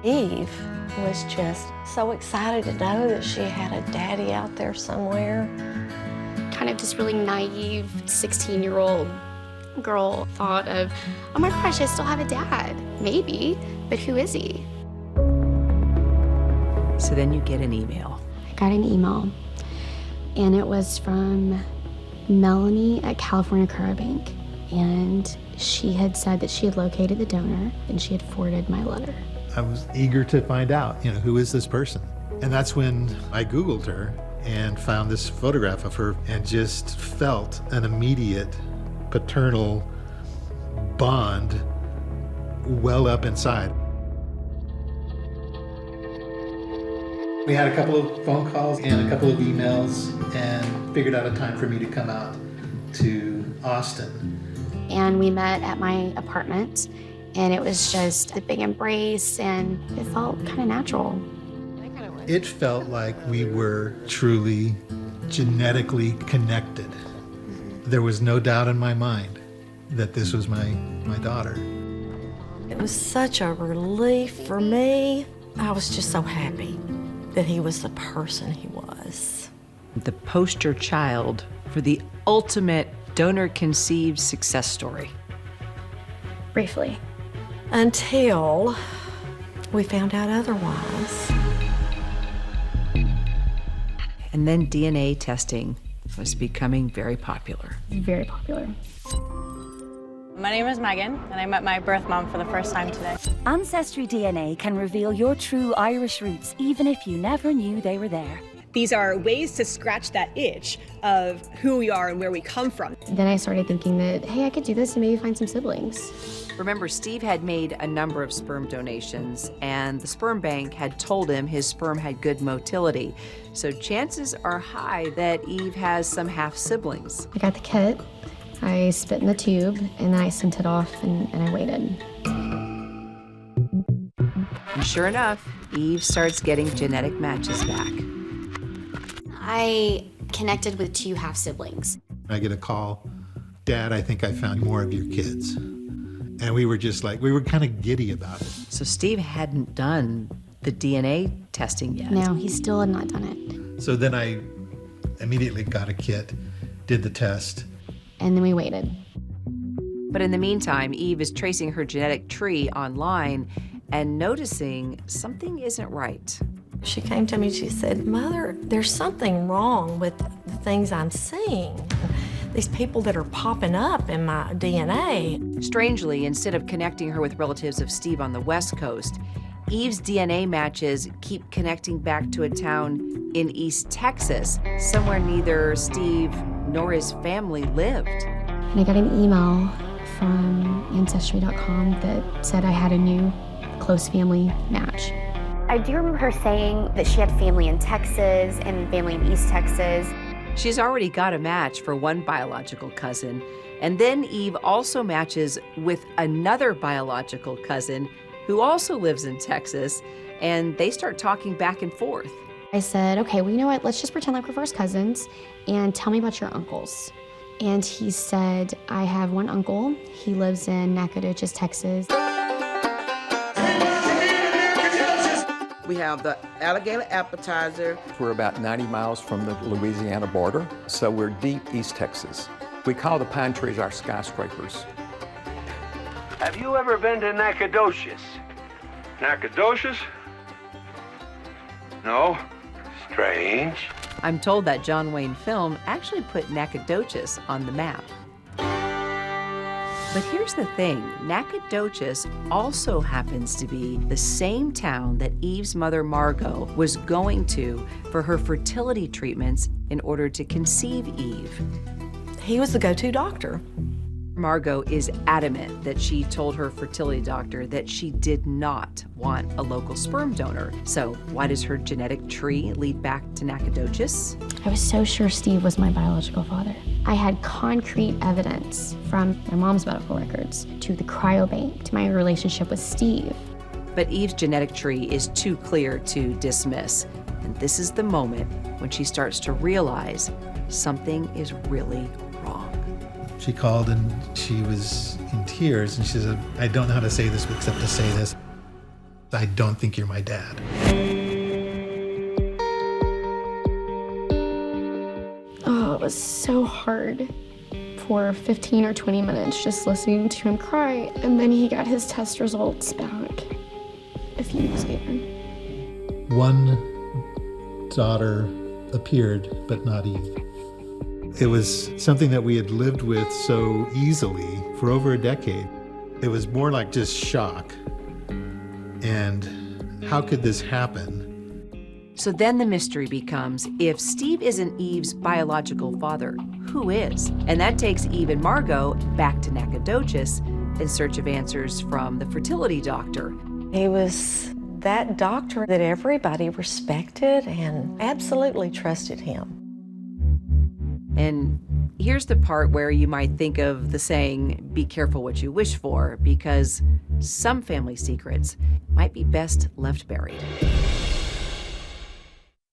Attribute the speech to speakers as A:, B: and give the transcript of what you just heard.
A: Eve was just so excited to know that she had a daddy out there somewhere.
B: Kind of this really naive 16-year-old girl thought of, oh my gosh, I still have a dad. Maybe, but who is he?
C: So then you get an email.
B: I got an email, and it was from Melanie at California Cryo Bank. And she had said that she had located the donor, and she had forwarded my letter.
D: I was eager to find out, who is this person? And that's when I Googled her and found this photograph of her and just felt an immediate paternal bond well up inside. We had a couple of phone calls and a couple of emails and figured out a time for me to come out to Austin.
B: And we met at my apartment, and it was just a big embrace, and it felt kind of natural.
D: It felt like we were truly genetically connected. There was no doubt in my mind that this was my daughter.
A: It was such a relief for me. I was just so happy that he was the person he was.
C: The poster child for the ultimate donor-conceived success story.
B: Briefly.
A: Until we found out otherwise.
C: And then DNA testing was becoming very popular.
B: Very popular.
E: My name is Megan, and I met my birth mom for the first time today.
F: Ancestry DNA can reveal your true Irish roots, even if you never knew they were there.
G: These are ways to scratch that itch of who we are and where we come from.
B: Then I started thinking that, hey, I could do this and maybe find some siblings.
C: Remember, Steve had made a number of sperm donations, and the sperm bank had told him his sperm had good motility. So chances are high that Eve has some half-siblings.
B: I got the kit, I spit in the tube, and then I sent it off, and I waited.
C: And sure enough, Eve starts getting genetic matches back.
B: I connected with 2 half-siblings.
D: I get a call, Dad, I think I found more of your kids. And we were just like, we were kind of giddy about it.
C: So Steve hadn't done the DNA testing yet.
B: No, he still had not done it.
D: So then I immediately got a kit, did the test.
B: And then we waited.
C: But in the meantime, Eve is tracing her genetic tree online and noticing something isn't right.
A: She came to me and she said, Mother, there's something wrong with the things I'm seeing. These people that are popping up in my DNA.
C: Strangely, instead of connecting her with relatives of Steve on the West Coast, Eve's DNA matches keep connecting back to a town in East Texas, somewhere neither Steve nor his family lived.
B: And I got an email from Ancestry.com that said I had a new close family match. I do remember her saying that she had family in Texas and family in East Texas.
C: She's already got a match for one biological cousin, and then Eve also matches with another biological cousin who also lives in Texas, and they start talking back and forth.
B: I said, okay, well, you know what? Let's just pretend like we're first cousins and tell me about your uncles. And he said, I have one uncle. He lives in Nacogdoches, Texas.
H: We have the alligator appetizer.
I: We're about 90 miles from the Louisiana border, so we're deep East Texas. We call the pine trees our skyscrapers.
J: Have you ever been to Nacogdoches? Nacogdoches? No? Strange.
C: I'm told that John Wayne film actually put Nacogdoches on the map. But here's the thing, Nacogdoches also happens to be the same town that Eve's mother, Margot, was going to for her fertility treatments in order to conceive Eve.
A: He was the go-to doctor.
C: Margot is adamant that she told her fertility doctor that she did not want a local sperm donor. So why does her genetic tree lead back to Nacogdoches?
B: I was so sure Steve was my biological father. I had concrete evidence from my mom's medical records to the cryobank to my relationship with Steve.
C: But Eve's genetic tree is too clear to dismiss. And this is the moment when she starts to realize something is really wrong.
D: She called and she was in tears and she said, I don't know how to say this except to say this. I don't think you're my dad.
B: Oh, it was so hard for 15 or 20 minutes just listening to him cry. And then he got his test results back a few weeks later.
D: One daughter appeared, but not Eve. It was something that we had lived with so easily for over a decade. It was more like just shock. And how could this happen?
C: So then the mystery becomes, if Steve isn't Eve's biological father, who is? And that takes Eve and Margot back to Nacogdoches in search of answers from the fertility doctor.
A: He was that doctor that everybody respected and absolutely trusted him.
C: And here's the part where you might think of the saying, be careful what you wish for, because some family secrets might be best left buried.